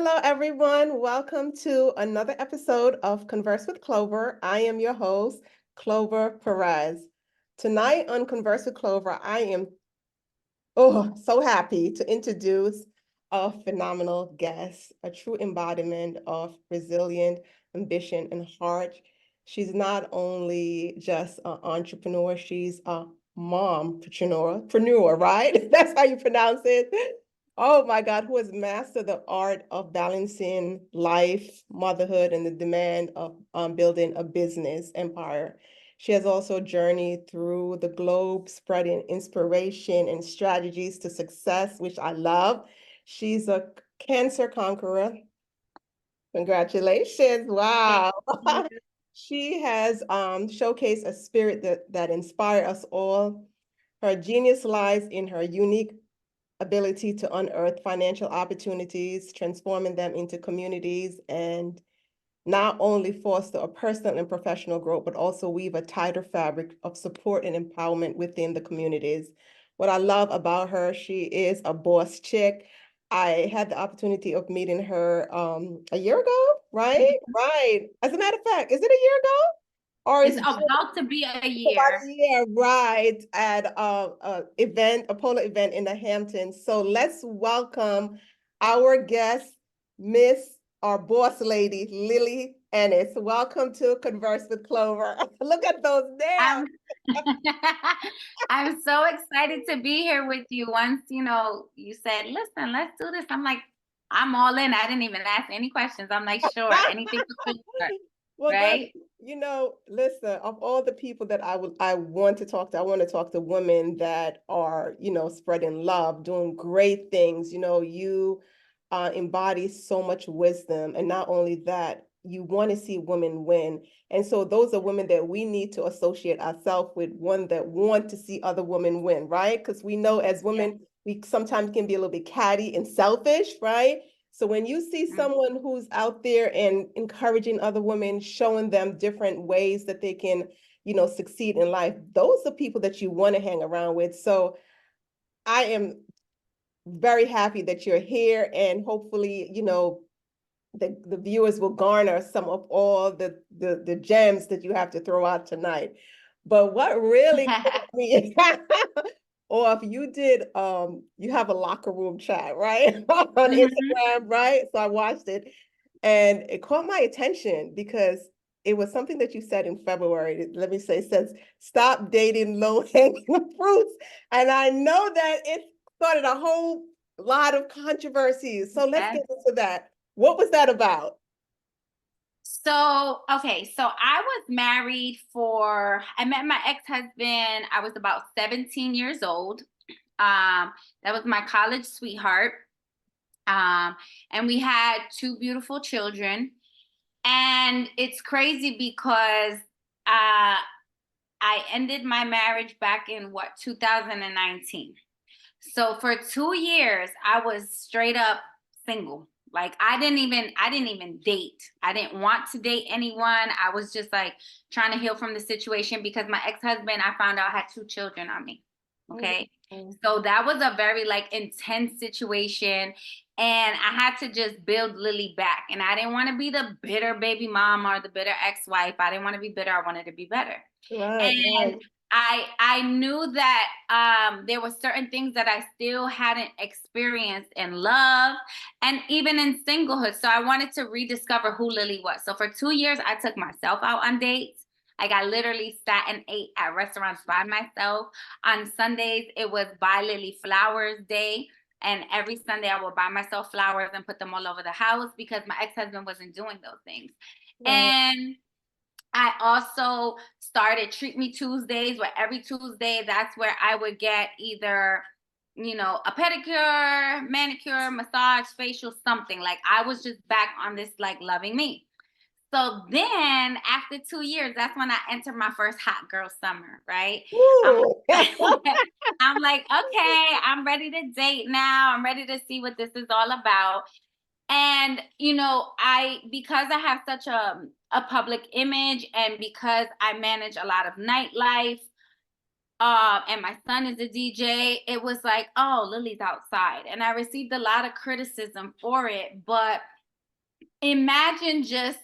Hello, everyone. Welcome to another episode of Converse with Clover. I am your host, Clover Perez. Tonight on Converse with Clover, I am so happy to introduce a phenomenal guest, a true embodiment of resilient ambition and heart. She's not only just an entrepreneur, she's a mom-preneur, right? That's how you pronounce it. Oh my God, who has mastered the art of balancing life, motherhood, and the demand of building a business empire. She has also journeyed through the globe, spreading inspiration and strategies to success, which I love. She's a cancer conqueror. Congratulations. Thank Wow. you. She has showcased a spirit that inspires us all. Her genius lies in her unique ability to unearth financial opportunities, transforming them into communities, and not only foster a personal and professional growth, but also weave a tighter fabric of support and empowerment within the communities. What I love about her, she is a boss chick. I had the opportunity of meeting her a year ago, right? Right. As a matter of fact, is it a year ago? Or is It's it about to be a about year. a year, right, at a polo event in the Hamptons. So let's welcome our guest, Miss, our boss lady, Lillie Ennis. Welcome to Converse with Clover. Look at those nails. I'm I'm so excited to be here with you. Once, you said, listen, let's do this. I'm like, I'm all in. I didn't even ask any questions. I'm like, sure, anything for sure, Well, girl, right? listen, of all the people that I want to talk to, I want to talk to women that are, spreading love, doing great things. You embody so much wisdom. And not only that, you want to see women win. And so those are women that we need to associate ourselves with, one that want to see other women win, right? Because we know as Yeah. women, we sometimes can be a little bit catty and selfish, right? So when you see Mm. someone who's out there and encouraging other women, showing them different ways that they can, succeed in life, those are people that you want to hang around with. So I am very happy that you're here, and hopefully, the viewers will garner some of all the gems that you have to throw out tonight. But what really caught me, or if you did, you have a locker room chat, right? On Mhm. Instagram, right? So I watched it and it caught my attention because it was something that you said in February. Let me say, it says, stop dating low-hanging fruits. And I know that it started a whole lot of controversies. So let's Yes. get into that. What was that about? So I was married I met my ex-husband. I was about 17 years old. That was my college sweetheart. Um, and we had two beautiful children. And it's crazy because I ended my marriage back in 2019. So for 2 years, I was straight up single. Like I didn't even date. I didn't want to date anyone. I was just like trying to heal from the situation because my ex-husband, I found out, had two children on me. Okay. Mhm. So that was a very like intense situation. And I had to just build Lily back. And I didn't want to be the bitter baby mom or the bitter ex-wife. I didn't want to be bitter. I wanted to be better. Right, And right. I knew that there were certain things that I still hadn't experienced in love and even in singlehood. So I wanted to rediscover who Lily was. So for 2 years, I took myself out on dates. Like I literally sat and ate at restaurants by myself. On Sundays, it was Buy Lily Flowers Day. And every Sunday, I would buy myself flowers and put them all over the house because my ex-husband wasn't doing those things. Right. And I also started Treat Me Tuesdays, where every Tuesday, that's where I would get either, a pedicure, manicure, massage, facial, something. Like I was just back on this, like loving me. So then after 2 years, that's when I entered my first hot girl summer, right? I'm, Ooh. I'm like, okay, I'm ready to date now. I'm ready to see what this is all about. And I because I have such a public image and because I manage a lot of nightlife, and my son is a DJ, it was like, oh, Lily's outside. And I received a lot of criticism for it. But imagine just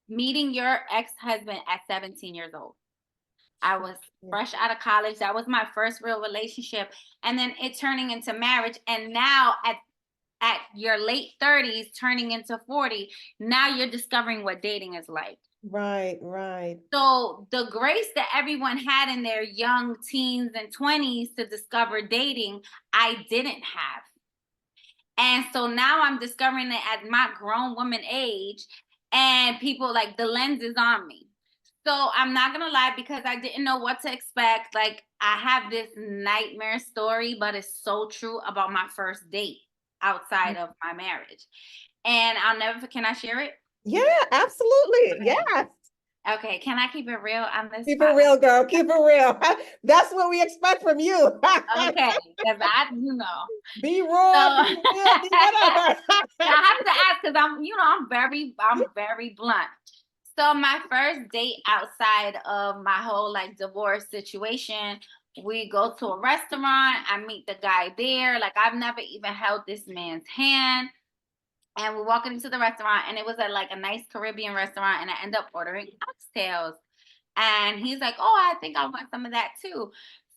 meeting your ex-husband at 17 years old. I was fresh out of college. That was my first real relationship. And then it turning into marriage. And now at your late 30s, turning into 40, now you're discovering what dating is like. Right, right. So the grace that everyone had in their young teens and 20s to discover dating, I didn't have. And so now I'm discovering it at my grown woman age, and people, like, the lens is on me. So I'm not gonna lie, because I didn't know what to expect. Like, I have this nightmare story, but it's so true, about my first date outside of my marriage. And I'll never, can I share it? Yeah, absolutely. Okay. Yes. Okay, can I keep it real on this Keep it spot? real, girl. Keep it real. That's what we expect from you. Okay, because Be raw, So, be real, be whatever. I have to ask, because I'm very blunt. So my first date outside of my whole, like, divorce situation, we go to a restaurant. I meet the guy there. Like, I've never even held this man's hand. And we're walking into the restaurant, and it was at, like, a nice Caribbean restaurant, and I end up ordering oxtails. And he's like, oh, I think I want some of that too.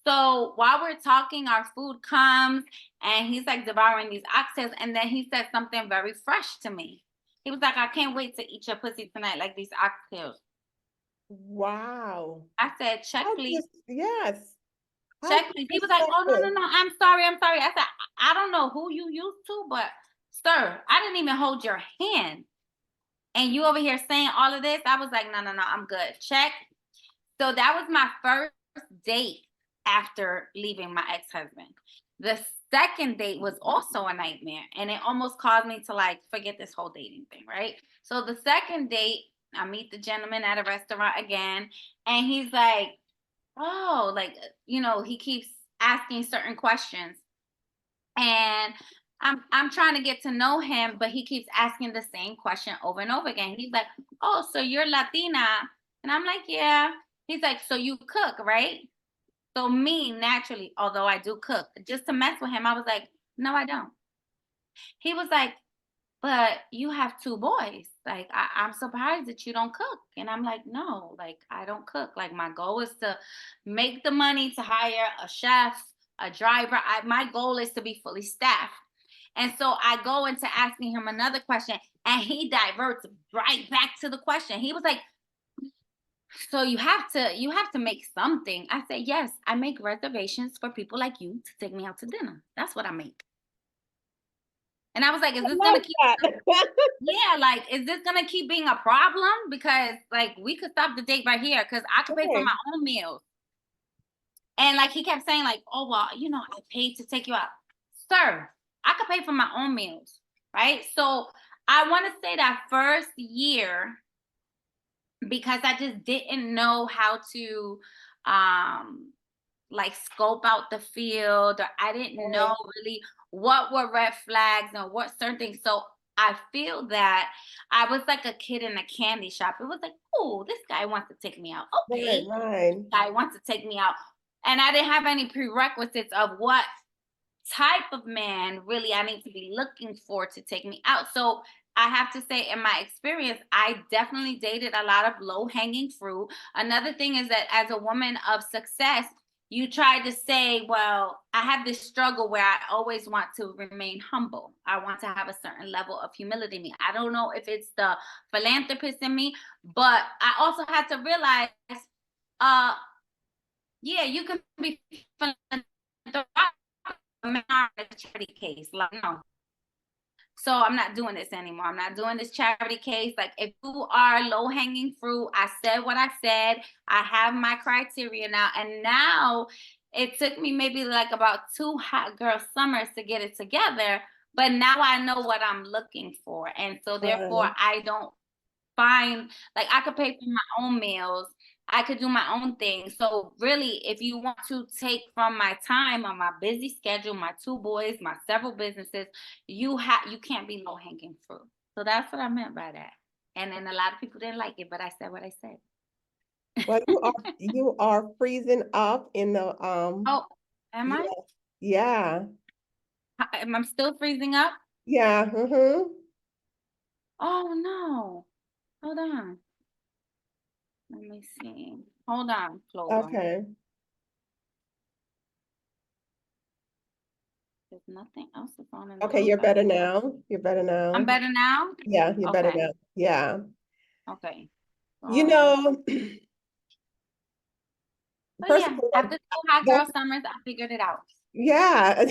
So while we're talking, our food comes, and he's like devouring these oxtails. And then he said something very fresh to me. He was like, I can't wait to eat your pussy tonight, like these oxtails. Wow. I said, check, How please. yes. How Check, please. He was like, oh, no, no, disrespectful. no. I'm sorry. I'm sorry. I said, I don't know who you used to, but sir, I didn't even hold your hand. And you over here saying all of this. I was like, no, no, no, I'm good. Check. So that was my first date after leaving my ex-husband. The second date was also a nightmare, and it almost caused me to, like, forget this whole dating thing, right? So the second date, I meet the gentleman at a restaurant again, and he's like, oh, like, he keeps asking certain questions. And I'm trying to get to know him, but he keeps asking the same question over and over again. He's like, oh, so you're Latina? And I'm like, yeah. He's like, so you cook, right? So me, naturally, although I do cook, just to mess with him, I was like, no, I don't. He was like, but you have two boys. Like, I'm surprised that you don't cook. And I'm like, no, like, I don't cook. Like, my goal is to make the money to hire a chef, a driver. My goal is to be fully staffed. And so I go into asking him another question, and he diverts right back to the question. He was like, so you have to make something. I said, yes, I make reservations for people like you to take me out to dinner. That's what I make. And I was like, is I this gonna love keep that. yeah, like, is this gonna keep being a problem? Because, like, we could stop the date right here, because I could pay for Okay. my own meals. And, like, he kept saying, like, oh, well, I paid to take you out. Sir, I could pay for my own meals, right? So I want to say that first year, because I just didn't know how to um like scope out the field, or I didn't know Right. really what were red flags and what certain things. So I feel that I was like a kid in a candy shop. It was like, oh, this guy wants to take me out. Right, Okay, right. guy wants to take me out. And I didn't have any prerequisites of what type of man really I need to be looking for to take me out. So I have to say, in my experience, I definitely dated a lot of low hanging fruit. Another thing is that as a woman of success, you try to say, well, I have this struggle where I always want to remain humble. I want to have a certain level of humility in me. I don't know if it's the philanthropist in me, but I also had to realize, uh, yeah, you can be philanthropic a charity case. Like, no. So I'm not doing this anymore. I'm not doing this charity case. Like, if you are low hanging fruit, I said what I said. I have my criteria now. And now it took me maybe like about 2 hot girl summers to get it together. But now I know what I'm looking for. And so therefore Right. I don't find, like, I could pay for my own meals. I could do my own thing. So really, if you want to take from my time on my busy schedule, my two boys, my several businesses, you can't be low hanging fruit. So that's what I meant by that. And then a lot of people didn't like it, but I said what I said. Well, you are freezing up in the Oh, am I? yeah, yeah, Am I still freezing up? yeah, mm-hmm. Oh no. Hold on. Let me see. Hold on, Clover. Okay. There's nothing else that's on in the Okay, you're background. better now. You're better I'm now. better now? Yeah, you're better Okay. now. Yeah. Okay. You So, know, but first of yeah, all, after 2 hot that's, girl summers, I figured it out. yeah.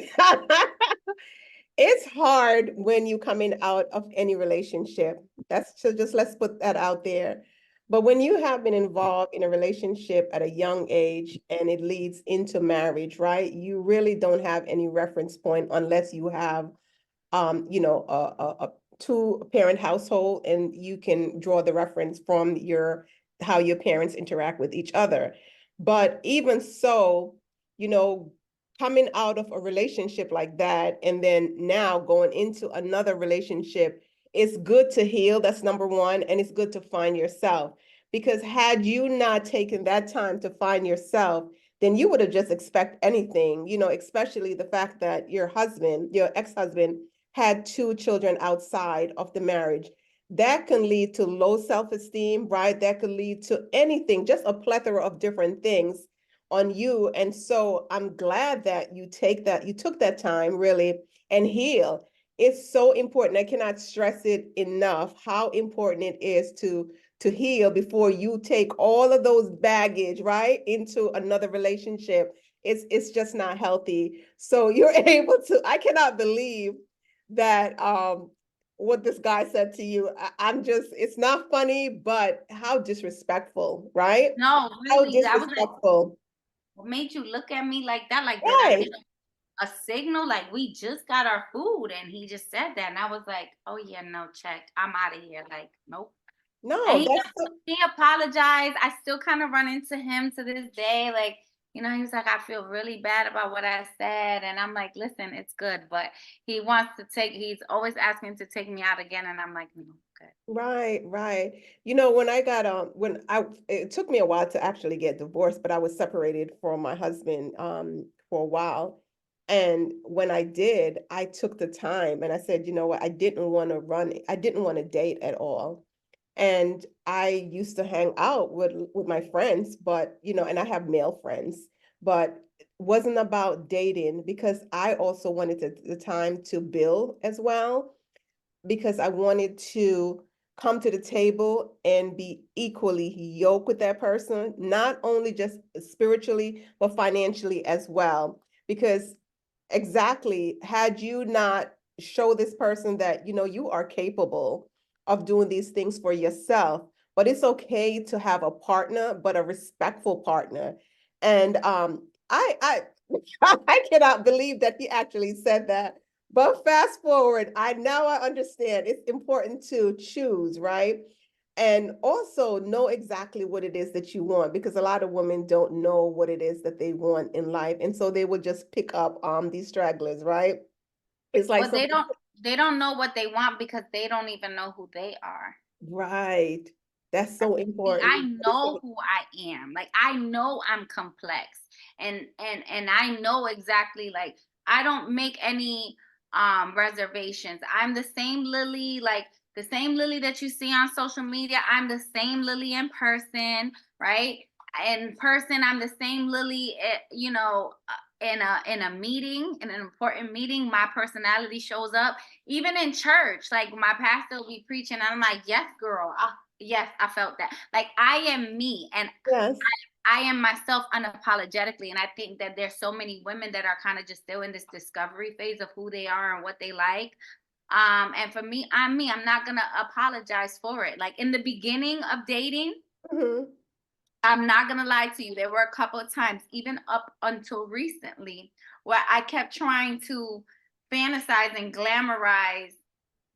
It's hard when you coming out of any relationship. That's so just let's put that out there. But when you have been involved in a relationship at a young age and it leads into marriage, right? You really don't have any reference point unless you have a two-parent household, and you can draw the reference from your how your parents interact with each other. But even so, you know, coming out of a relationship like that and then now going into another relationship, it's good to heal. That's number one. And it's good to find yourself. Because had you not taken that time to find yourself, then you would have just expect anything, especially the fact that your ex-husband, had two children outside of the marriage. That can lead to low self-esteem, right? That could lead to anything, just a plethora of different things on you. And so I'm glad that you took that time really and heal. It's so important. I cannot stress it enough how important it is to heal before you take all of those baggage, right, into another relationship. It's just not healthy. So you're able to, I cannot believe that what this guy said to you. I'm just, it's not funny, but how disrespectful, right? No, How really, I was like, disrespectful. what made you look at me like that? Like, did I Right. get a signal? Like, we just got our food, and he just said that, and I was like, oh yeah, no, check. I'm out of here. Like, nope. And No, he that's so, he apologized. I still kind of run into him to this day. Like, he was like, I feel really bad about what I said. And I'm like, listen, it's good. But he's always asking to take me out again. And I'm like, no, good. right, right. When I got it took me a while to actually get divorced, but I was separated from my husband for a while. And when I did, I took the time and I said, you know what, I didn't want to date at all. And I used to hang out with my friends, but and I have male friends, but it wasn't about dating because I also wanted the time to build as well, because I wanted to come to the table and be equally yoked with that person, not only just spiritually, but financially as well. Because exactly, had you not show this person that you are capable of doing these things for yourself, but it's okay to have a partner, but a respectful partner. And I I cannot believe that he actually said that. But fast forward, I understand it's important to choose, right? And also know exactly what it is that you want, because a lot of women don't know what it is that they want in life. And so they will just pick up these stragglers, right? It's like Well, some they don't know what they want because they don't even know who they are. right. That's so See, important. I know who I am. Like, I know I'm complex, and I know exactly, like, I don't make any reservations. I'm the same Lillie, like the same Lillie that you see on social media. I'm the same Lillie in person, right? In person, I'm the same Lillie, in a meeting, in an important meeting, my personality shows up. Even in church, like my pastor will be preaching, and I'm like, yes, girl. Yes, I felt that. Like, I am me, and Yes. I am myself unapologetically. And I think that there's so many women that are kind of just still in this discovery phase of who they are and what they like. And for me, I'm me. I'm not gonna apologize for it. Like, in the beginning of dating, Mhm. I'm not gonna lie to you. There were a couple of times, even up until recently, where I kept trying to fantasize and glamorize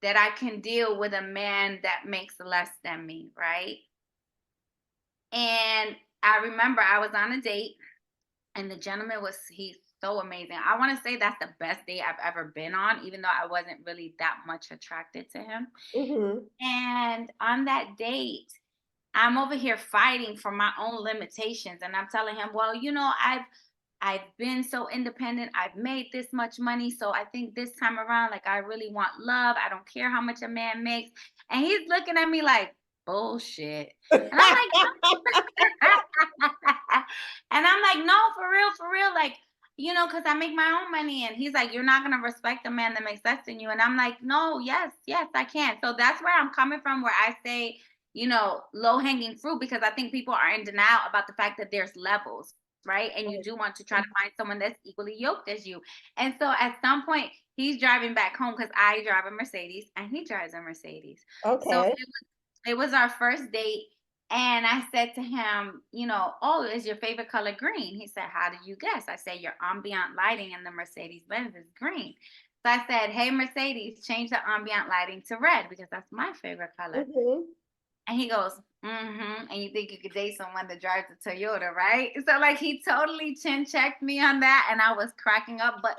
that I can deal with a man that makes less than me, right? And I remember I was on a date, and the gentleman he's so amazing. I want to say that's the best date I've ever been on, even though I wasn't really that much attracted to him. Mhm. And on that date, I'm over here fighting for my own limitations. And I'm telling him, well, I've been so independent. I've made this much money. So I think this time around, like I really want love. I don't care how much a man makes. And he's looking at me like, bullshit. And I'm and I'm like, no, for real, like, because I make my own money. And he's like, you're not gonna respect a man that makes less than you. And I'm like, no, yes, I can. So that's where I'm coming from, where I say, low hanging fruit, because I think people are in denial about the fact that there's levels, right? And you do want to try to find someone that's equally yoked as you. And so at some point, he's driving back home because I drive a Mercedes and he drives a Mercedes. So Okay. it was our first date. And I said to him, oh, is your favorite color green? He said, how did you guess? I said, your ambient lighting in the Mercedes Benz is green. So I said, hey, Mercedes, change the ambient lighting to red because that's my favorite color. Mhm. And he goes, and you think you could date someone that drives a Toyota, right? So like he totally chin checked me on that. And I was cracking up. But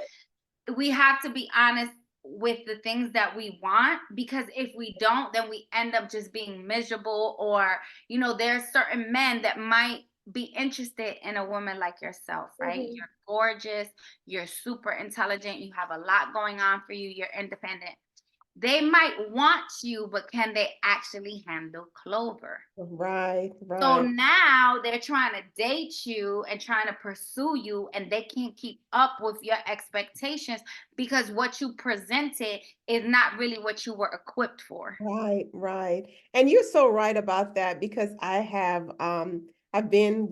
we have to be honest with the things that we want, because if we don't, then we end up just being miserable. Or, there's certain men that might be interested in a woman like yourself, right? Mhm. You're gorgeous, you're super intelligent, you have a lot going on for you, you're independent. They might want you, but can they actually handle Clover? Right, So right. now they're trying to date you and trying to pursue you, and they can't keep up with your expectations because what you presented is not really what you were equipped for. Right, right. And you're so right about that because I've been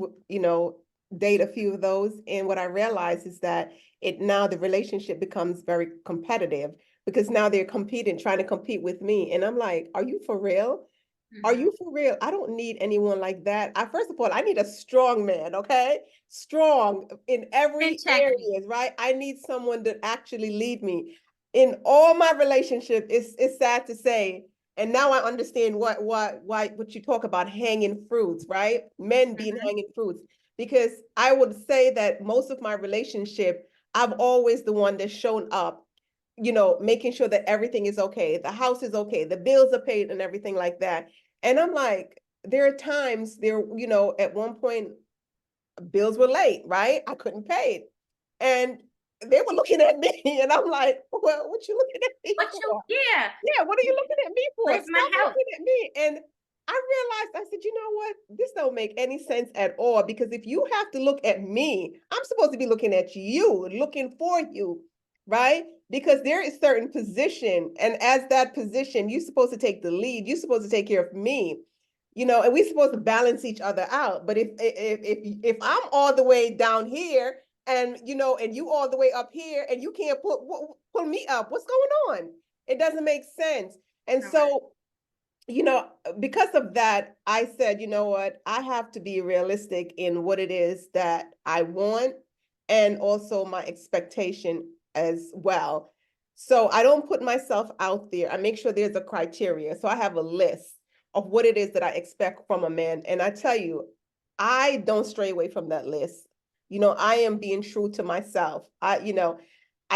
date a few of those, and what I realize is that it now the relationship becomes very competitive because now they're competing, trying to compete with me. And I'm like, are you for real? Are Mm-hmm. you for real? I don't need anyone like that. I first of all, I need a strong man, okay? Strong in And every check me. area, right? I need someone to actually lead me. In all my relationship, it's sad to say, and now I understand what you talk about hanging fruits, right? Men being Mm-hmm. hanging fruits. Because I would say that most of my relationship, I've always the one that's shown up, making sure that everything is okay, the house is okay, the bills are paid and everything like that. And I'm like, there are times there, at one point bills were late, right? I couldn't pay it. And they were looking at me and I'm like, well, what you looking at me for? Yeah, Yeah, what are you looking at me for? where's my Stop help? looking at me. And I realized, I said, you know what? This don't make any sense at all because if you have to look at me, I'm supposed to be looking at you, looking for you, right? Because there is certain position, and as that position, you're supposed to take the lead. You're supposed to take care of me, and we're supposed to balance each other out. But if I'm all the way down here, and you all the way up here, and you can't pull me up, what's going on? It doesn't make sense. And Correct. so, you know, because of that, I said, you know what, I have to be realistic in what it is that I want and also my expectation as well. So I don't put myself out there. I make sure there's a criteria. So I have a list of what it is that I expect from a man. And I tell you, I don't stray away from that list. I am being true to myself. I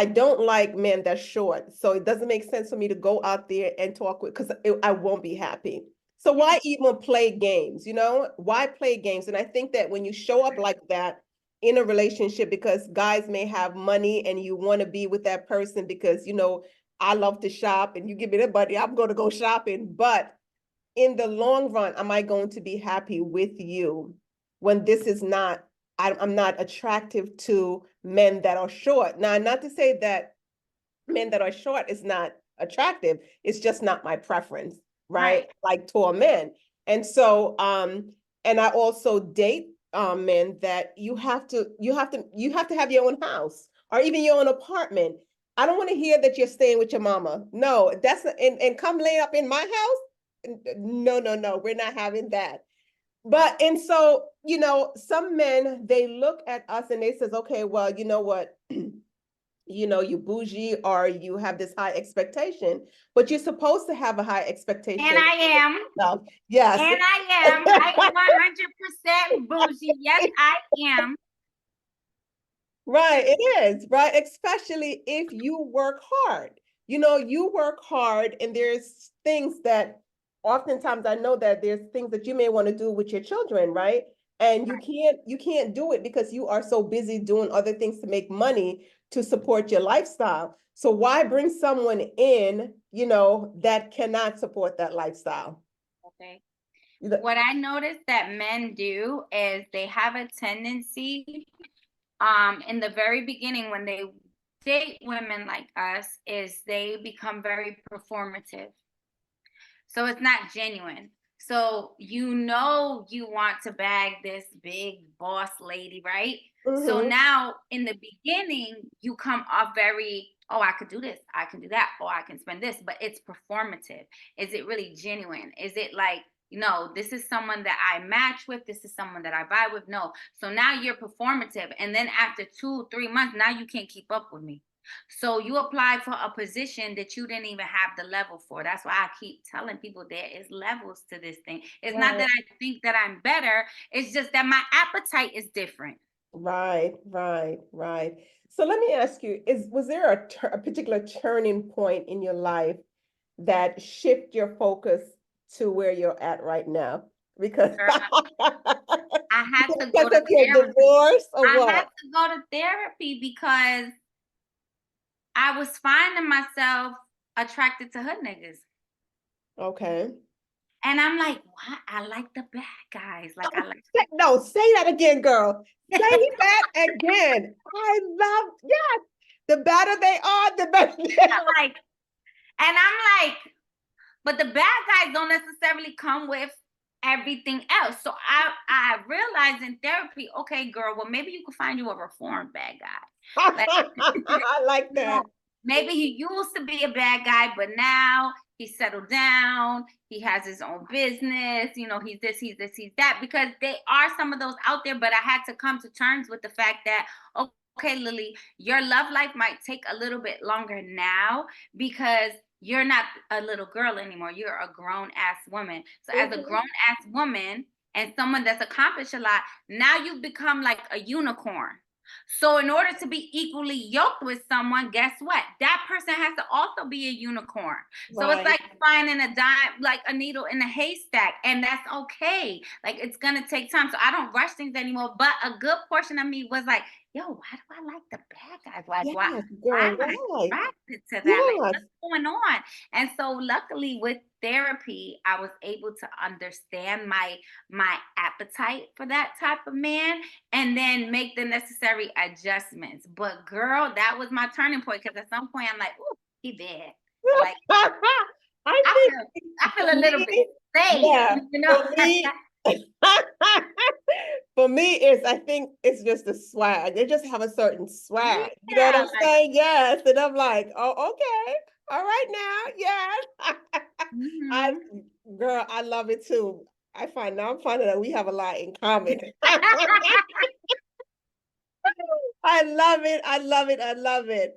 don't like men that's short. So it doesn't make sense for me to go out there and talk with because I won't be happy. So Yeah. why even play games? Why play games? And I think that when you show up like that in a relationship, because guys may have money and you want to be with that person because, I love to shop and you give me the money, I'm going to go shopping. But in the long run, am I going to be happy with you when this is not, I'm not attractive to men that are short? Now, not to say that men that are short is not attractive. It's just not my preference, right? Right. Like tall men. And so, and I also date men that you have to have your own house or even your own apartment. I don't want to hear that you're staying with your mama. No, that's and come lay up in my house. No, no, no, we're not having that. But and so, some men they look at us and they says, okay, well, you know what? You bougie or you have this high expectation, but you're supposed to have a high And expectation. I am. Yes. And I am. I am 100% bougie. Yes, I am. Right, it is, right? Especially if you work hard. You work hard and there's things that oftentimes I know that there's things that you may want to do with your children, right? And you can't do it because you are so busy doing other things to make money to support your lifestyle. So why bring someone in, that cannot support that lifestyle? Okay. You know- What I noticed that men do is they have a tendency, in the very beginning when they date women like us, is they become very performative. So it's not genuine. So you want to bag this big boss lady, right? So Mhm. now in the beginning, you come off very, oh, I could do this, I can do that, oh, I can spend this, but it's performative. Is it really genuine? Is it like, no, this is someone that I match with, this is someone that I vibe with? No. So now you're performative. And then after 2, 3 months, now you can't keep up with me. So you applied for a position that you didn't even have the level for. That's why I keep telling people there is levels to this thing. It's not Right, that I think that I'm better. It's just that my appetite is different. right. So let me ask you, was there a particular turning point in your life that shift your focus to where you're at right now? Because Girl, I had to go because to of your therapy. divorce or I had what? to go to therapy because I was finding myself attracted to hood niggas. Okay. And I'm like, what? I like the bad guys. Like I like No, say that again, girl. Say that again. I love, yes. The better they are, the better they are. like, and I'm like, but the bad guys don't necessarily come with everything else. So I realized in therapy, okay, girl, well, maybe you could find you a reformed bad guy. Like, I like you know, that. maybe he used to be a bad guy, but now he's settled down. He has his own business. He's this, he's this, he's that. Because they are some of those out there, but I had to come to terms with the fact that, okay, Lillie, your love life might take a little bit longer now because you're not a little girl anymore. You're a grown ass woman. So as a Mhm. grown ass woman and someone that's accomplished a lot, now you become like a unicorn. So in order to be equally yoked with someone, guess what? That person has to also be a unicorn. So it's Right. like finding a dime, like a needle in a haystack, and that's okay. Like it's gonna take time. So I don't rush things anymore. But a good portion of me was like, yo, why do I like the bad guys? Like Yes, why girl. am I Why? attracted to that? Like Yes. what's going on? And so luckily with therapy, I was able to understand my appetite for that type of man and then make the necessary adjustments. But girl, that was my turning point because at some point I'm like, ooh, he bad. Like I I think feel I for feel a little bit me, safe, yeah, you know. for me, for me, I think it's just the swag. They just have a certain swag. You know what Yeah, I'm like saying? Yes. And I'm like, oh, okay. All right now. Yes. I, mhm. girl, I love it too. I'm finding that we have a lot in common. I love it. I love it. I love it.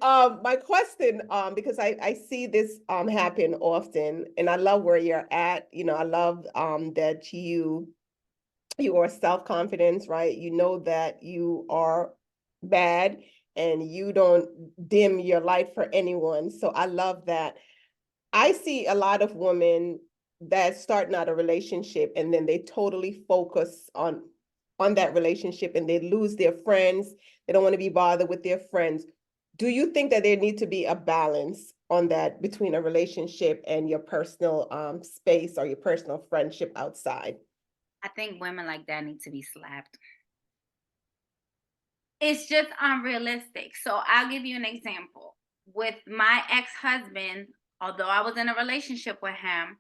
My question, because I see this happen often, and I love where you're at. I love that you are self-confidence, right? You know that you are bad and you don't dim your light for anyone. So I love that. I see a lot of women that start out a relationship and then they totally focus on that relationship and they lose their friends. They don't want to be bothered with their friends. Do you think that there need to be a balance on that between a relationship and your personal space or your personal friendship outside? I think women like that need to be slapped. It's just unrealistic. So I'll give you an example. With my ex-husband, although I was in a relationship with him,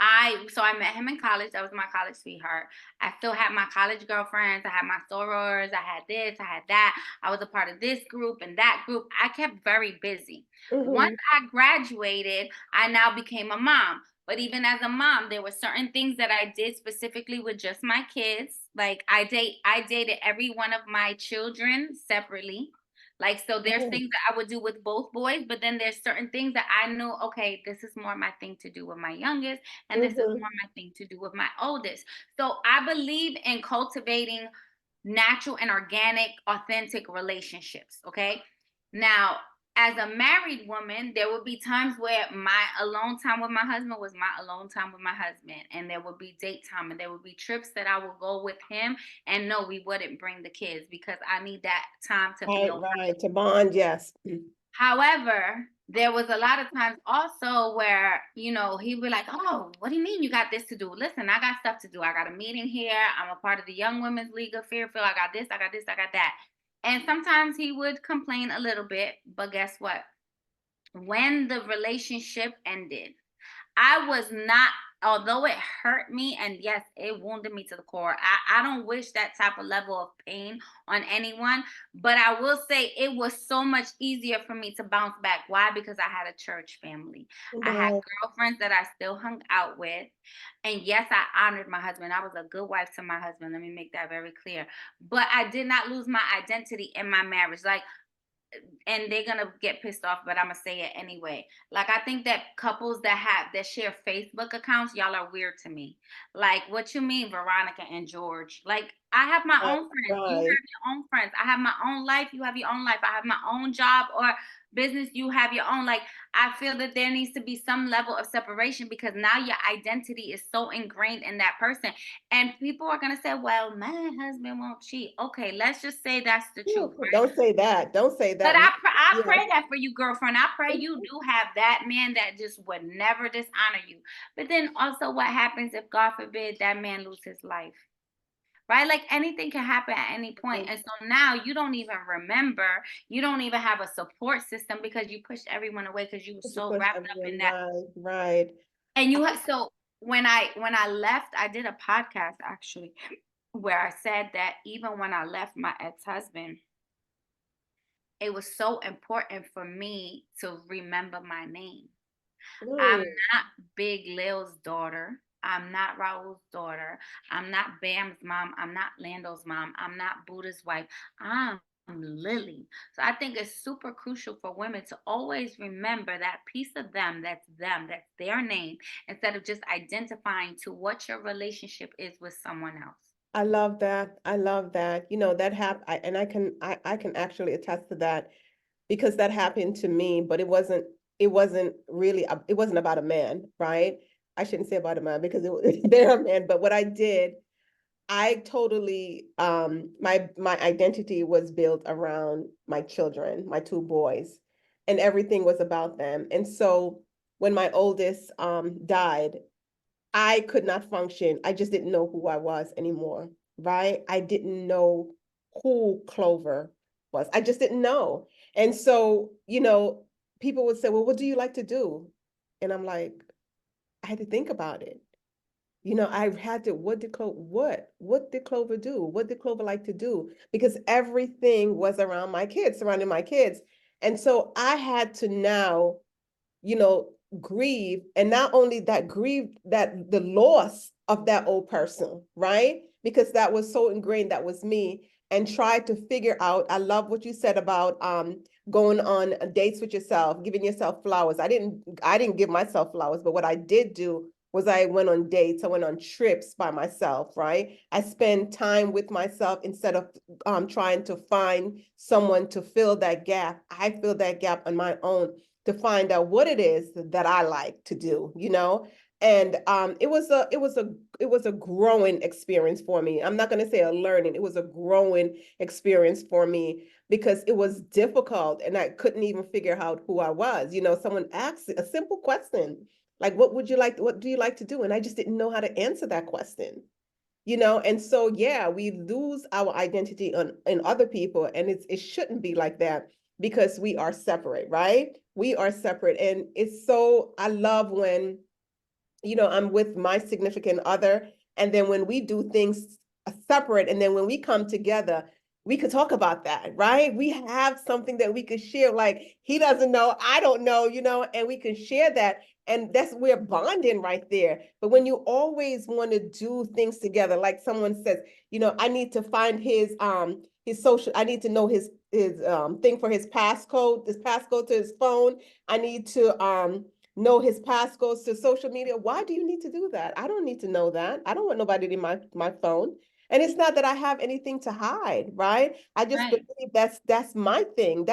I met him in college. That was my college sweetheart. I still had my college girlfriends. I had my sorors. I had this. I had that. I was a part of this group and that group. I kept very busy. Once Mm-hmm. I graduated, I now became a mom. But even as a mom, there were certain things that I did specifically with just my kids. Like I dated every one of my children separately. Like, so there's Oh, things that I would do with both boys, but then there's certain things that I knew, okay, this is more my thing to do with my youngest, and this is mm-hmm. more my thing to do with my oldest. So I believe in cultivating natural and organic, authentic relationships. Okay. Now, as a married woman, there would be times where my alone time with my husband was my alone time with my husband. And there would be date time, and there would be trips that I would go with him. And no, we wouldn't bring the kids because I need that time to be Right, alone. right, to bond, yes. However, there was a lot of times also where, he'd be like, "Oh, what do you mean you got this to do? Listen, I got stuff to do. I got a meeting here. I'm a part of the Young Women's League of Fairfield. I got this, I got this, I got that." And sometimes he would complain a little bit, but guess what? When the relationship ended, I was not, although it hurt me, and yes, it wounded me to the core. I don't wish that type of level of pain on anyone, but I will say it was so much easier for me to bounce back. Why? Because I had a church family. I had Right. girlfriends that I still hung out with. And yes, I honored my husband. I was a good wife to my husband. Let me make that very clear. But I did not lose my identity in my marriage. Like, and they're gonna get pissed off, but I'm gonna say it anyway. Like, I think that couples that share Facebook accounts, y'all are weird to me. Like, what you mean, Veronica and George? Like, I have my Right, own friends. You have right. your own friends. I have my own life. You have your own life. I have my own job or business. You have your own. Like, I feel that there needs to be some level of separation because now your identity is so ingrained in that person. And people are gonna say, "Well, my husband won't cheat." Okay, let's just say that's the truth, Ooh, right? don't say that. Don't say But that. I Yeah. pray that for you, girlfriend. I pray you do have that man that just would never dishonor you. But then also, what happens if, God forbid, that man lose his life? Right? Like, anything can happen at any point. And so now you don't even remember. You don't even have a support system because you pushed everyone away because you were To so push wrapped up in everyone, that. right, right. And so when I left, I did a podcast actually where I said that even when I left my ex-husband, it was so important for me to remember my name. I'm Mm, not Big Lil's daughter. I'm not Raul's daughter. I'm not Bam's mom. I'm not Lando's mom. I'm not Buddha's wife. I'm Lillie. So I think it's super crucial for women to always remember that piece of them, that's their name, instead of just identifying to what your relationship is with someone else. I love that. I love that. That and I can actually attest to that because that happened to me, but it wasn't really it wasn't about a man, right? I shouldn't say about a man because they're a man, but what I did, I totally my identity was built around my children, my two boys, and everything was about them. And so when my oldest died, I could not function. I just didn't know who I was anymore, right? I didn't know who Clover was. I just didn't know. And so, people would say, "Well, what do you like to do?" And I'm like, I had to think about it. I had to, what did Clover do? What did Clover like to do? Because everything was around my kids, surrounding my kids. And so I had to now, you know, grieve, and not only that, grieve that the loss of that old person, right? Because that was so ingrained, that was me, and try to figure out. I love what you said about going on dates with yourself, giving yourself flowers. I didn't give myself flowers, but what I did do was I went on dates, I went on trips by myself, right? I spent time with myself instead of trying to find someone to fill that gap. I filled that gap on my own to find out what it is that I like to do. And it was a growing experience for me. I'm not going to say a learning. It was a growing experience for me because it was difficult and I couldn't even figure out who I was. Someone asked a simple question, like, what do you like to do? And I just didn't know how to answer that question. And so, yeah, we lose our identity in other people, and it shouldn't be like that because we are separate, right? We are separate. And I love when, I'm with my significant other, and then when we do things separate, and then when we come together, we could talk about that, right? We have something that we could share. Like, he doesn't know, I don't know, and we can share that. And we're bonding right there. But when you always want to do things together, like someone says, I need to find his social, I need to know his thing for his passcode to his phone. I need to know his passcodes to social media. Why do you need to do that? I don't need to know that. I don't want nobody in my phone. And it's not that I have anything to hide, right? I just Right. believe that's my thing.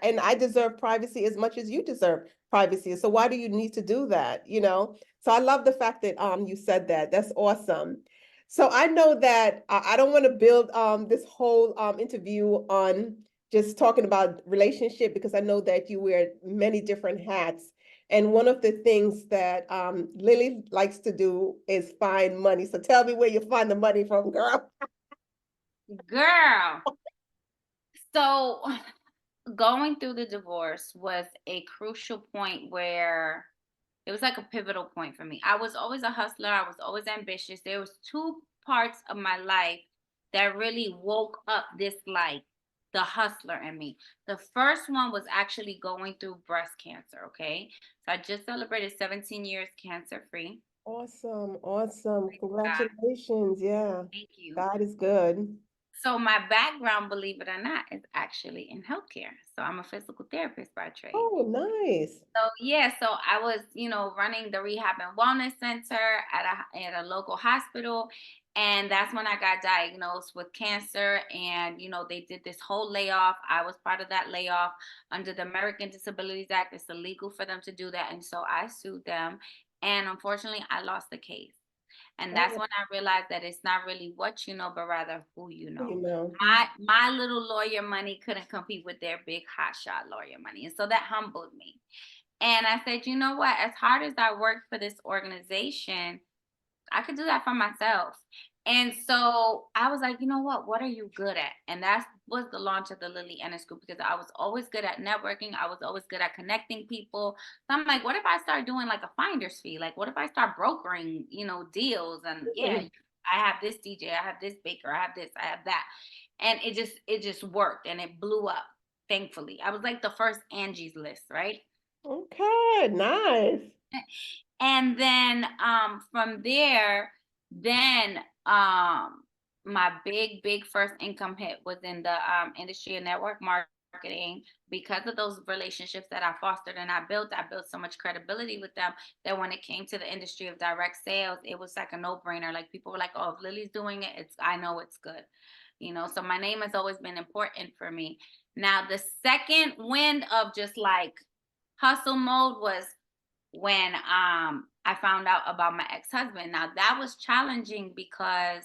And I deserve privacy as much as you deserve privacy. So why do you need to do that? So I love the fact that you said that. That's awesome. So I know that I don't want to build this whole interview on just talking about relationship, because I know that you wear many different hats. And one of the things that Lillie likes to do is find money. So tell me where you find the money from, girl. Girl. So going through the divorce was a crucial point where it was like a pivotal point for me. I was always a hustler. I was always ambitious. There was two parts of my life that really woke up this like the hustler in me. The first one was actually going through breast cancer. Okay. So I just celebrated 17 years cancer free. Awesome, awesome. God, Congratulations. Yeah, thank you. God is good. So my background, believe it or not, is actually in healthcare. So I'm a physical therapist by trade. Oh, nice. So yeah, so I was, running the rehab and wellness center at a local hospital, and that's when I got diagnosed with cancer. And they did this whole layoff. I was part of that layoff under the American Disabilities Act. It's illegal for them to do that, and so I sued them. And unfortunately, I lost the case. And that's Oh, when I realized that it's not really what you know, but rather who you know. you know. My little lawyer money couldn't compete with their big hotshot lawyer money, and so that humbled me. And I said, you know what? As hard as I work for this organization, I could do that for myself. And so I was like, you know what? What are you good at? And that was the launch of the Lillie Ennis group, because I was always good at networking. I was always good at connecting people. So I'm like, what if I start doing like a finder's fee? Like, what if I start brokering, deals? And yeah, Mhm. I have this DJ, I have this baker, I have this, I have that. And it just worked, and it blew up, thankfully. I was like the first Angie's List, right? Okay, nice. And then from there, then my big first income hit was in the industry of network marketing. Because of those relationships that I fostered and I built so much credibility with them, that when it came to the industry of direct sales, it was like a no-brainer. Like, people were like, oh, if Lily's doing it, I know it's good. So my name has always been important for me. Now, the second wind of just like hustle mode was when I found out about my ex-husband. Now, that was challenging, because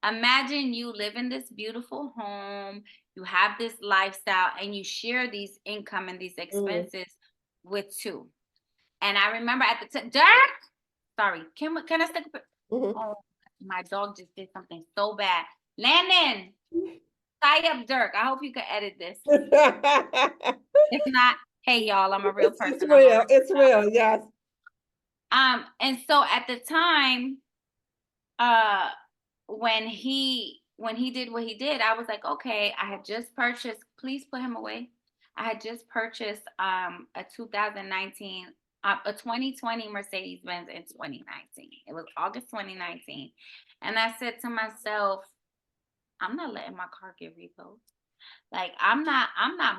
imagine you live in this beautiful home, you have this lifestyle, and you share these income and these Mm, expenses with two. And I remember at the time, Dirk, sorry, can I stick? mhm. Oh, my dog just did something so bad. Landon, tie up Dirk. I hope you can edit this. If not, hey y'all, I'm a real It's person. I'm a real. real It's dog. real. Yes. And so at the time, uh when he did what he did, I was like, okay, I had just purchased, please put him away. I had just purchased a 2019, a 2020 Mercedes-Benz in 2019. It was August 2019. And I said to myself, I'm not letting my car get repoed. Like, I'm not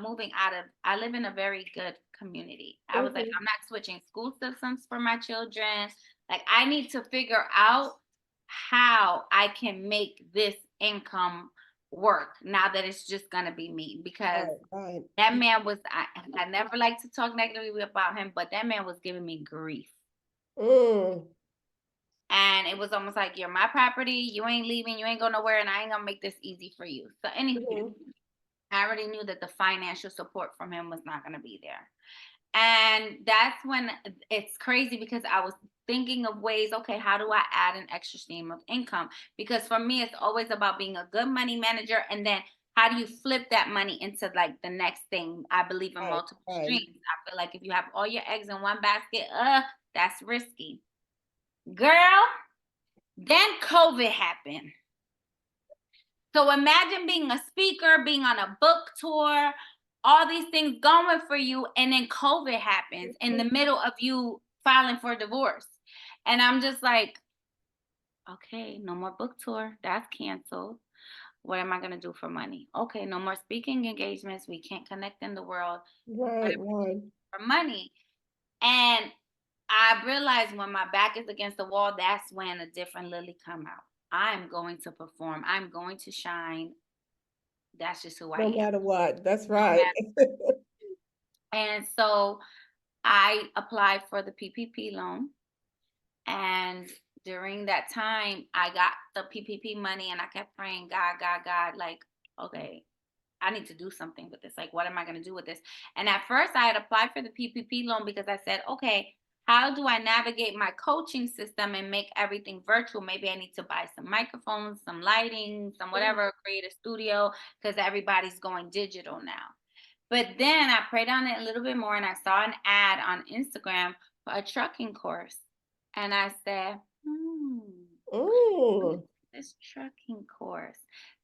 moving out of, I live in a very good community. I was like, Mhm. I'm not switching school systems for my children. Like, I need to figure out how I can make this income work now that it's just gonna be me. Because Right, right. that man was, I never like to talk negatively about him, but that man was giving me grief. Mm, And it was almost like, you're my property, you ain't leaving, you ain't going nowhere, and I ain't gonna make this easy for you. So anywho, mhm. I already knew that the financial support from him was not going to be there. And that's when it's crazy, because I was thinking of ways, okay, how do I add an extra stream of income? Because for me, it's always about being a good money manager. And then how do you flip that money into like the next thing? I believe in Right, multiple right. streams. I feel like if you have all your eggs in one basket, that's risky. Girl, then COVID happened. So imagine being a speaker, being on a book tour, all these things going for you, and then COVID happens in the Mhm. middle of you filing for divorce. And I'm just like, okay, no more book tour. That's canceled. What am I going to do for money? Okay, no more speaking engagements. We can't connect in the world. What am Right, right. I for money? And I realized when my back is against the wall, that's when a different Lily come out. I'm going to perform. I'm going to shine. That's just who I No am. matter what. That's No right. matter. And so I applied for the PPP loan. And during that time, I got the PPP money and I kept praying, God, like, okay, I need to do something with this. Like, what am I going to do with this? And at first, I had applied for the PPP loan because I said, okay, how do I navigate my coaching system and make everything virtual? Maybe I need to buy some microphones, some lighting, some whatever, create a studio because everybody's going digital now. But then I prayed on it a little bit more and I saw an ad on Instagram for a trucking course. And I said, Mm. this trucking course.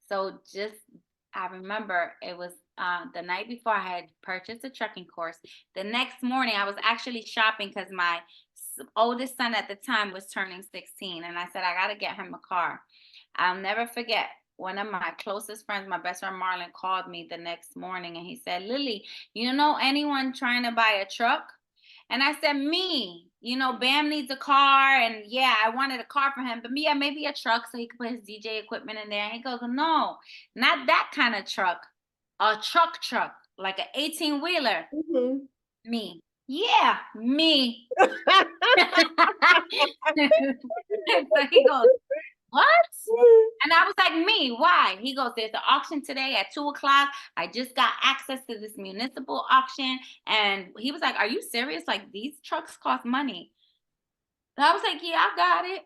So just I remember it was the night before I had purchased a trucking course. The next morning I was actually shopping because my oldest son at the time was turning 16, and I said I got to get him a car. I'll never forget. One of my closest friends, my best friend Marlon, called me the next morning and he said, Lillie, you know anyone trying to buy a truck? And I said, me, Bam needs a car. And yeah, I wanted a car for him, but yeah, maybe a truck so he could put his DJ equipment in there. And he goes, no, not that kind of truck. A truck, like an 18-wheeler. Mhm. Me. Yeah, me. So he goes, what? And I was like, me, why? He goes, there's an auction today at 2 o'clock. I just got access to this municipal auction. And he was like, are you serious? Like, these trucks cost money. And I was like, yeah, I got it.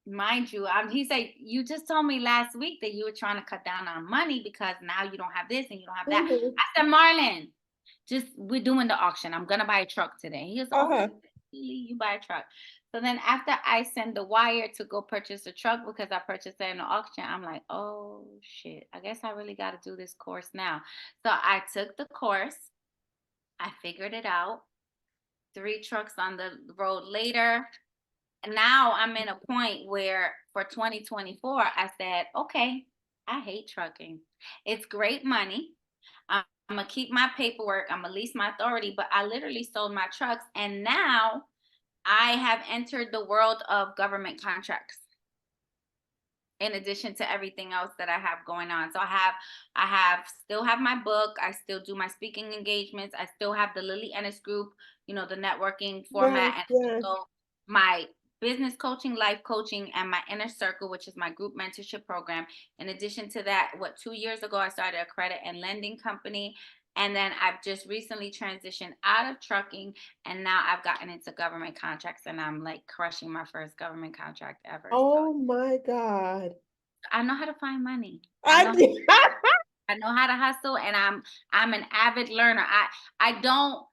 Mind you, he said, you just told me last week that you were trying to cut down on money because now you don't have this and you don't have that. Mhm. I said, Marlon, we're doing the auction. I'm gonna buy a truck today. He goes, okay, Uh-huh. you buy a truck. So then after I send the wire to go purchase a truck because I purchased it in the auction, I'm like, oh shit, I guess I really got to do this course now. So I took the course. I figured it out. 3 trucks on the road later. And now I'm in a point where for 2024, I said, okay, I hate trucking. It's great money. I'm gonna keep my paperwork. I'm gonna lease my authority, but I literally sold my trucks, and now I have entered the world of government contracts. In addition to everything else that I have going on, so still have my book. I still do my speaking engagements. I still have the Lillie Ennis group, the networking Yes, format, and yes. also my business coaching, life coaching, and my inner circle, which is my group mentorship program. In addition to that, 2 years ago, I started a credit and lending company. And then I've just recently transitioned out of trucking, and now I've gotten into government contracts, and I'm like crushing my first government contract ever. So Oh my God. I know how to find money. I I know did. I know how to hustle, and I'm an avid learner. I don't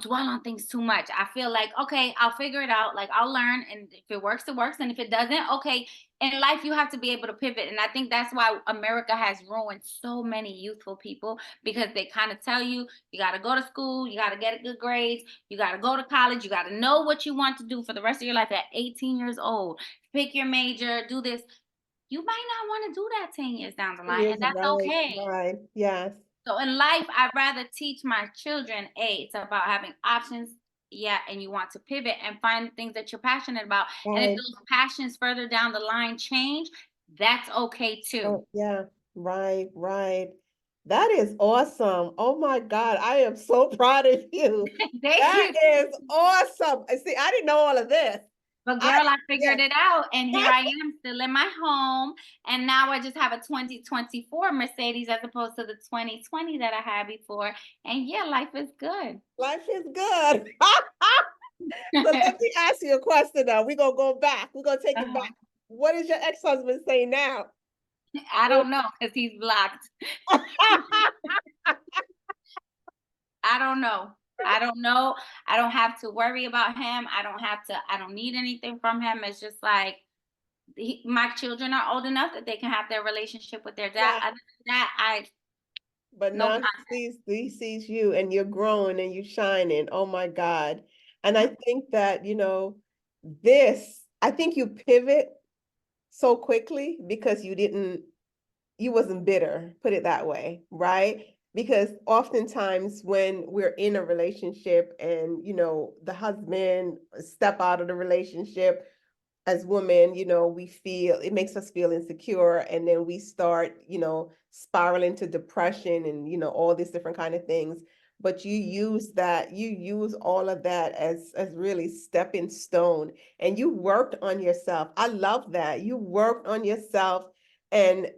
dwell on things too much. I feel like, okay, I'll figure it out. Like, I'll learn, and if it works, it works, and if it doesn't, okay. In life, you have to be able to pivot, and I think that's why America has ruined so many youthful people, because they kind of tell you you got to go to school, you got to get good grades, you got to go to college, you got to know what you want to do for the rest of your life at 18 years old. Pick your major, do this. You might not want to do that 10 years down the line, Yes, and that's right, okay. right. Yes, So in life, I'd rather teach my children, it's about having options. Yeah, and you want to pivot and find things that you're passionate about. And if right. those passions further down the line change, that's okay too. Oh, yeah, right, right. That is awesome. Oh my God, I am so proud of you. Thank That you. is awesome. See, I didn't know all of this. But I, girl, I yes. figured it out, and here I am still in my home. And now I just have a 2024 Mercedes as opposed to the 2020 that I had before. And yeah, life is good. Life is good. So let me ask you a question now. We're gonna go back. We're gonna take it back. Uh-huh. What does your ex-husband say now? I don't know because he's blocked. I don't know. I don't know. I don't have to worry about him. I don't need anything from him. It's just like my children are old enough that they can have their relationship with their dad. Yeah, Other than that, but no now contact. he sees you and you're growing and you're shining. Oh my God. And I Yep. think that, I think you pivot so quickly because you wasn't bitter, put it that way, right? Because oftentimes when we're in a relationship and, the husband step out of the relationship, as women, we feel, it makes us feel insecure, and then we start, spiraling to depression and, all these different kind of things. But you use all of that as really stepping stone, and you worked on yourself. I love that. You worked on yourself, and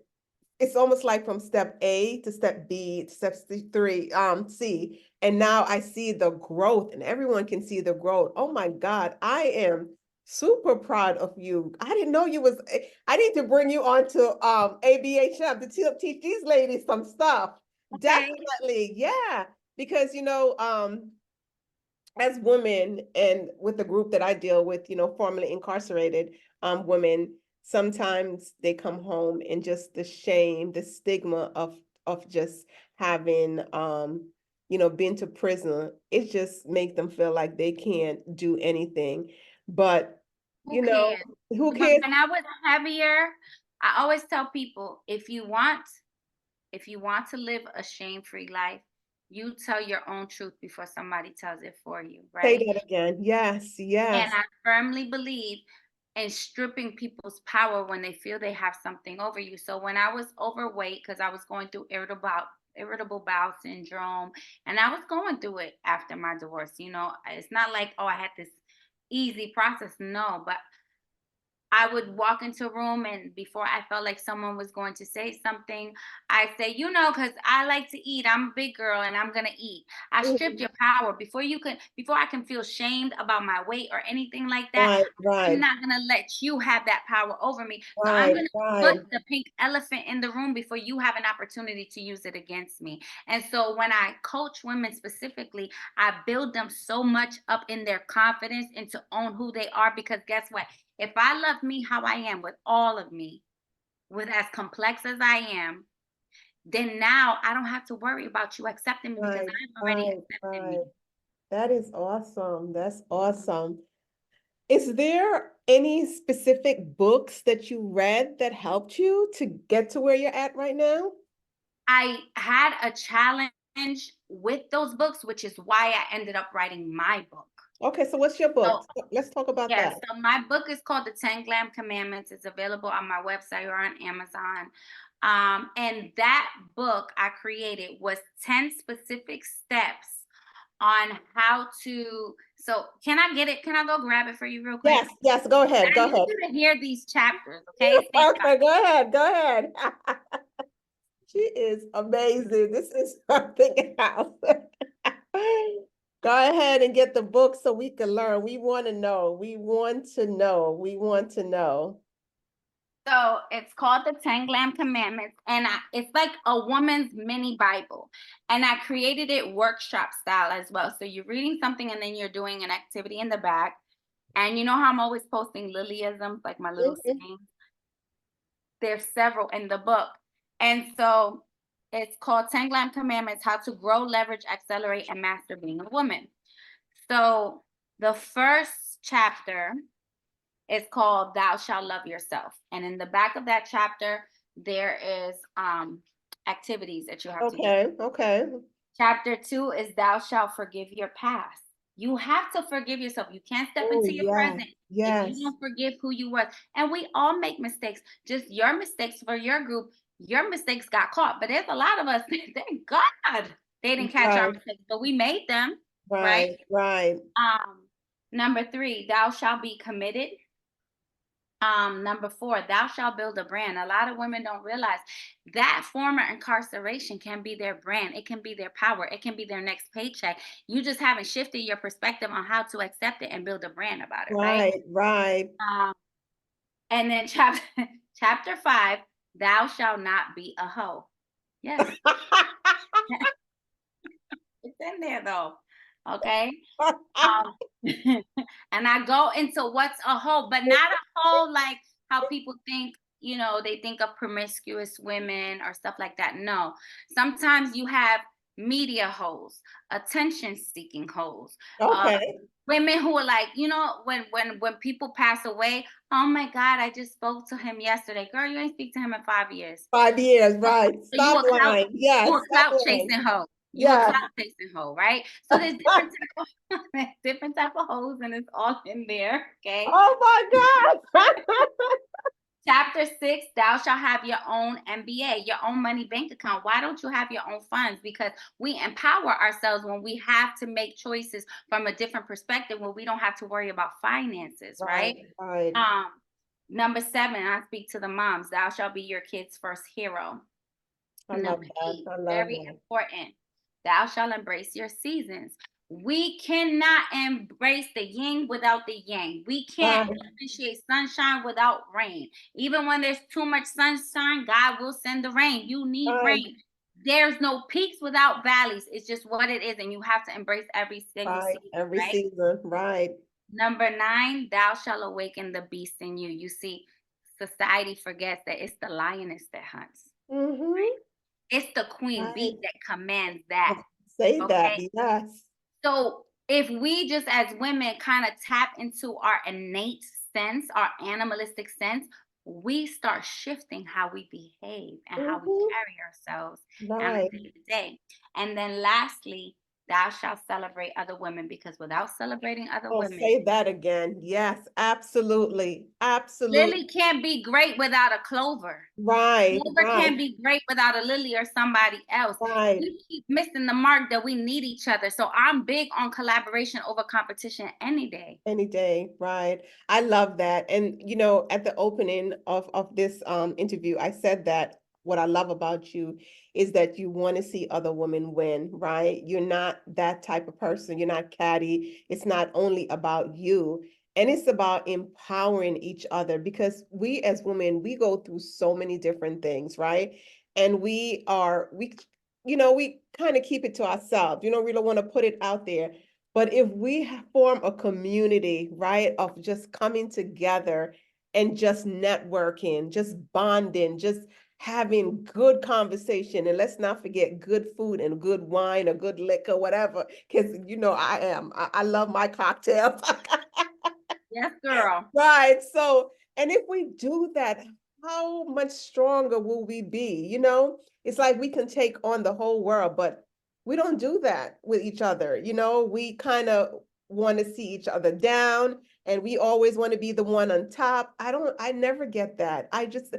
it's almost like from step A to step B to step three, C. And now I see the growth, and everyone can see the growth. Oh my God, I am super proud of you. I didn't know you was, I need to bring you on to ABHM to teach these ladies some stuff. Okay. Definitely, yeah. Because as women, and with the group that I deal with, formerly incarcerated women, sometimes they come home and just the shame, the stigma of just having been to prison, it just makes them feel like they can't do anything. But Who you know, cares? who But cares? when I was heavier, I always tell people, if you want to live a shame-free life, you tell your own truth before somebody tells it for you, Say right? that again. Yes, And yes. I firmly believe in stripping people's power when they feel they have something over you. So when I was overweight, because I was going through irritable bowel syndrome, and I was going through it after my divorce. It's not like, oh, I had this easy process. No, but I would walk into a room, and before I felt like someone was going to say something, I say, because I like to eat. I'm a big girl and I'm gonna eat. I stripped Mhm. your power before I can feel shamed about my weight or anything like that. Right, I'm right, not gonna let you have that power over me. So I'm right, gonna right, put the pink elephant in the room before you have an opportunity to use it against me. And so when I coach women specifically, I build them so much up in their confidence and to own who they are, because guess what? If I love me how I am, with all of me, with as complex as I am, then now I don't have to worry about you accepting me, because right, I've already right, accepted right. me. That is awesome. That's awesome. Is there any specific books that you read that helped you to get to where you're at right now? I had a challenge with those books, which is why I ended up writing my book. Okay, so what's your So, book? Let's talk about yeah, that. so my book is called The 10 Glam Commandments. It's available on my website or on Amazon. And that book I created was 10 specific steps on how to. So, can I get it? Can I go grab it for you real quick? Yes, yes, go ahead, I go need ahead. you to hear these chapters, okay? Think about Okay, go ahead, go ahead. She is amazing. This is something else. Go ahead and get the book so we can learn. We want to know. We want to know. We want to know. So it's called the 10 Glam Commandments, and it's like a woman's mini Bible. And I created it workshop style as well. So you're reading something and then you're doing an activity in the back. And you know how I'm always posting Lilyisms, like my little Mhm. sayings? There's several in the book. And so it's called 10 Glam Commandments: How to Grow, Leverage, Accelerate, and Master Being a Woman. So the first chapter is called Thou Shalt Love Yourself. And in the back of that chapter, there is activities that you have to do. Okay, okay. Chapter 2 is Thou Shalt Forgive Your Past. You have to forgive yourself. You can't step Oh, into your yes, present if you yes. don't forgive who you were. And we all make mistakes. Just your mistakes for your group, your mistakes got caught. But there's a lot of us, thank God they didn't catch our Right, mistakes, but we made them, right? right, right. Um, Number 3, thou shalt be committed. Number 4, thou shalt build a brand. A lot of women don't realize that former incarceration can be their brand. It can be their power. It can be their next paycheck. You just haven't shifted your perspective on how to accept it and build a brand about it, right? Right, right. Um, and then chapter 5, thou shalt not be a hoe. Yes, it's in there though. Okay. Um, and I go into what's a hoe, but not a hoe like how people think, they think of promiscuous women or stuff like that. No, sometimes you have media hoes, attention seeking hoes, uh, Okay. women who are like, when people pass away, oh my God, I just spoke to him yesterday. Girl, you ain't speak to him in 5 years. 5 years, right. So you Stop a clout, lying. you Yes, a stop clout lying. chasing hoe. You a Yeah. cloud chasing hoe, right? So there's different type of different type of hoes, and it's all in there. Okay. Oh my God. Chapter 6, thou shalt have your own MBA, your own money bank account. Why don't you have your own funds? Because we empower ourselves when we have to make choices from a different perspective, when we don't have to worry about finances, Right, right? right. Um, Number 7, I speak to the moms. Thou shalt be your kid's first hero. I love Number that. 8, I love very that. important. Thou shalt embrace your seasons. We cannot embrace the yin without the yang. We can't Right, appreciate sunshine without rain. Even when there's too much sunshine, God will send the rain. You need right, rain. There's no peaks without valleys. It's just what it is, and you have to embrace every single right. season, Every right? season. Right. Number 9, thou shalt awaken the beast in you. You see, society forgets that it's the lioness that hunts. Mm-hmm. It's the queen Right. bee that commands that. Say that. Okay. Yes. So if we just as women kind of tap into our innate sense, our animalistic sense, we start shifting how we behave and how we Mm-hmm. carry ourselves on a Right. day to day. And then lastly, thou shalt celebrate other women, because without celebrating other Oh, women, say that again. Yes, absolutely. Absolutely. Lily can't be great without a Clover. Right, Clover right, can't be great without a Lily or somebody else. right. We keep missing the mark that we need each other. So I'm big on collaboration over competition any day. Any day, right. I love that. And at the opening of this interview, I said that what I love about you is that you want to see other women win, right? You're not that type of person. You're not catty. It's not only about you. And it's about empowering each other, because we as women, we go through so many different things, right? And we kind of keep it to ourselves. We don't want to put it out there. But if we form a community, right, of just coming together and just networking, just bonding, just having good conversation, and let's not forget good food and good wine or good liquor, whatever, because I love my cocktails. Yes, girl. Right. So, and if we do that, how much stronger will we be? It's like we can take on the whole world, but we don't do that with each other. We kind of want to see each other down, and we always want to be the one on top. I never get that. I just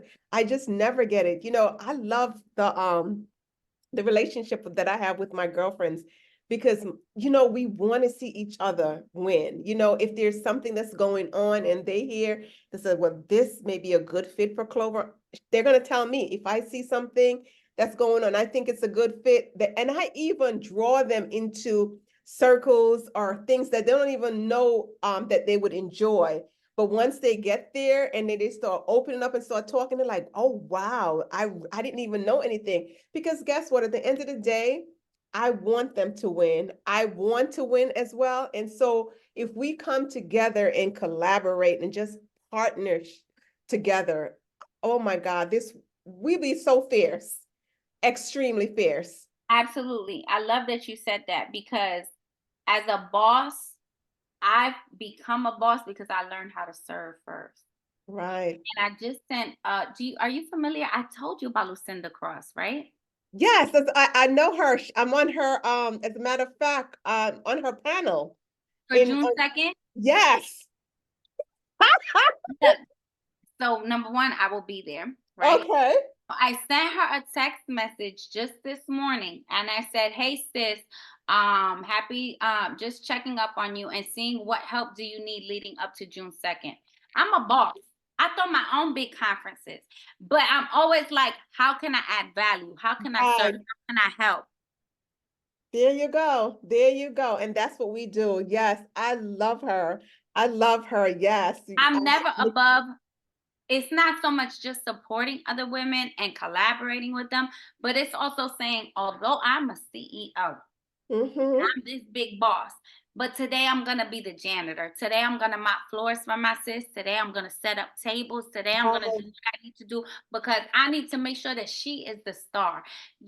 never get it. I love the relationship that I have with my girlfriends, because we want to see each other win. If there's something that's going on and they hear, they say, well, this may be a good fit for Clover, they're going to tell me. If I see something that's going on, I think it's a good fit, and I even draw them into circles or things that they don't even know that they would enjoy. But once they get there and they start opening up and start talking, they're like, oh, wow, I didn't even know anything. Because guess what? At the end of the day, I want them to win. I want to win as well. And so if we come together and collaborate and just partner together, oh my God, we be so fierce, extremely fierce. Absolutely. I love that you said that, because as a boss, I've become a boss because I learned how to serve first. Right. And I just sent are you familiar? I told you about Lucinda Cross, right? Yes, I know her. I'm on her, as a matter of fact, on her panel For in, June 2nd. yes. Look, so number 1, I will be there, right? Okay. I sent her a text message just this morning, and I said, "Hey sis, happy just checking up on you and seeing what help do you need leading up to June 2nd." I'm a boss. I throw my own big conferences, but I'm always like, how can I add value? How can I serve? Right. How can I help? There you go. There you go. And that's what we do. Yes, I love her. I love her. Yes. I'm never above. It's not so much just supporting other women and collaborating with them, but it's also saying, although I'm a CEO, Mm-hmm. I'm this big boss. But today I'm gonna be the janitor. Today I'm gonna mop floors for my sis. Today I'm gonna set up tables. Today I'm gonna do Right. what I need to do, because I need to make sure that she is the star.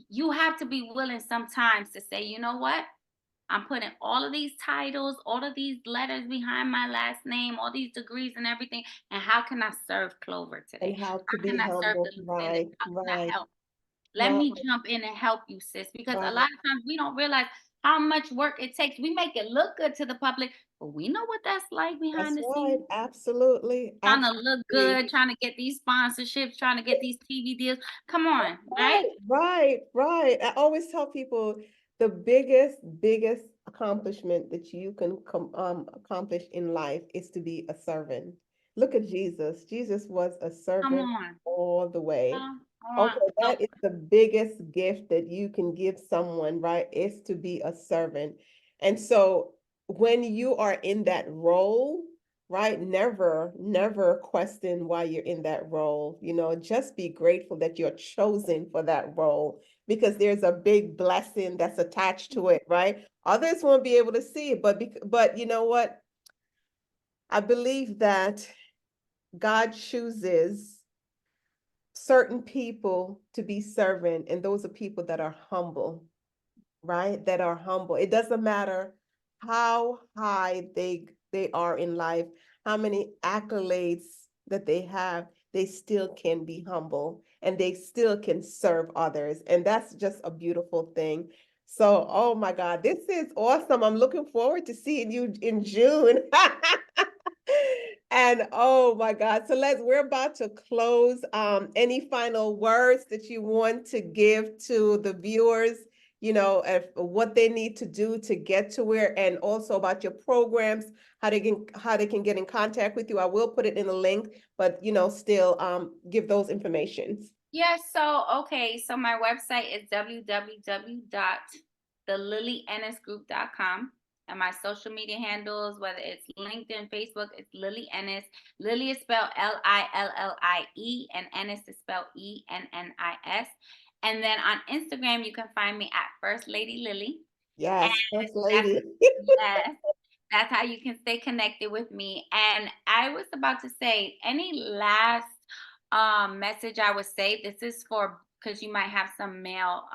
You have to be willing sometimes to say, you know what? I'm putting all of these titles, all of these letters behind my last name, all these degrees and everything. And how can I serve Clover today? And how to How be can I serve humble. the Lucinda? Right. How can I Right. help? Let me Right, jump in and help you, sis. Because a right. lot of times we don't realize how much work it takes. We make it look good to the public, but we know what that's like That's behind the right. scenes. Absolutely. Trying to look Absolutely. good, trying to get these sponsorships, trying to get these TV deals. Come on, right? Right, right, right. I always tell people the biggest accomplishment that you can accomplish in life is to be a servant. Look at Jesus. Jesus was a Come servant on. all the way. Come on. Okay, So that is the biggest gift that you can give someone, right? Is to be a servant. And so when you are in that role, right? Never question why you're in that role. Just be grateful that you're chosen for that role because there's a big blessing that's attached to it, right? Others won't be able to see it, but you know what? I believe that God chooses certain people to be servant, and those are people that are humble, right? That are humble. It doesn't matter how high they are in life, how many accolades that they still can be humble and they still can serve others. And that's just a beautiful thing. So, oh my God, this is awesome. I'm looking forward to seeing you in June. And oh my God, so we're about to close. Any final words that you want to give to the viewers, what they need to do to get to where, and also about your programs, how they can get in contact with you. I will put it in a link, but still give those informations. yes, so okay, so my website is www.thelilleennisgroup.com. And my social media handles, whether it's LinkedIn, Facebook, it's Lillie Ennis. Lillie is spelled Lillie, and Ennis is spelled Ennis. And then on Instagram, you can find me at First Lady Lillie. And Yes, First that's Lady. yes, that's how you can stay connected with me. And I was about to say, any last message I would say, this is for because you might have some male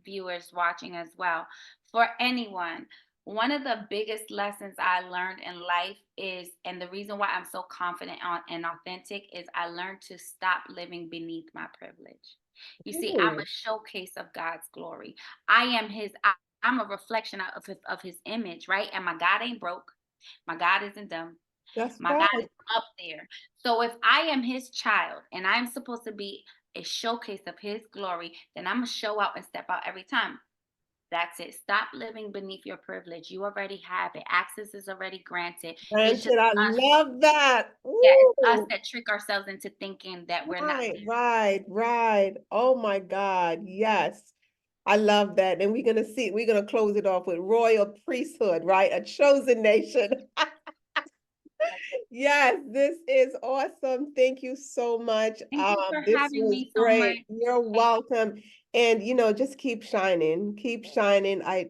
viewers watching as well. For anyone, one of the biggest lessons I learned in life is, and the reason why I'm so confident and authentic is I learned to stop living beneath my privilege. You see, I'm Ooh, a showcase of God's glory. I am I'm a reflection of his image, right? And my God ain't broke. My God isn't dumb. that's My God right. is up there. So if I am his child and I'm supposed to be a showcase of his glory, then I'm going to show out and step out every time. That's it. Stop living beneath your privilege. You already have it. Access is already granted. It's just Granted, I us. love that. Yeah, it's us Ooh. that trick ourselves into thinking that we're not Right, there. right, right. Oh my God. Yes. I love that. And we're gonna close it off with royal priesthood, right? A chosen nation. Yes, this is awesome. Thank you so much. Thank you for This having was me so much. great. You're welcome. And just keep shining. Keep shining. I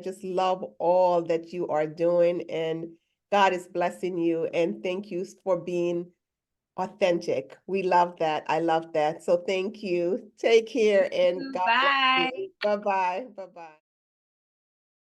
just love all that you are doing, and God is blessing you. And thank you for being authentic. We love that. I love that. So thank you. Take care and God bless Bye. you. Bye-bye. Bye-bye.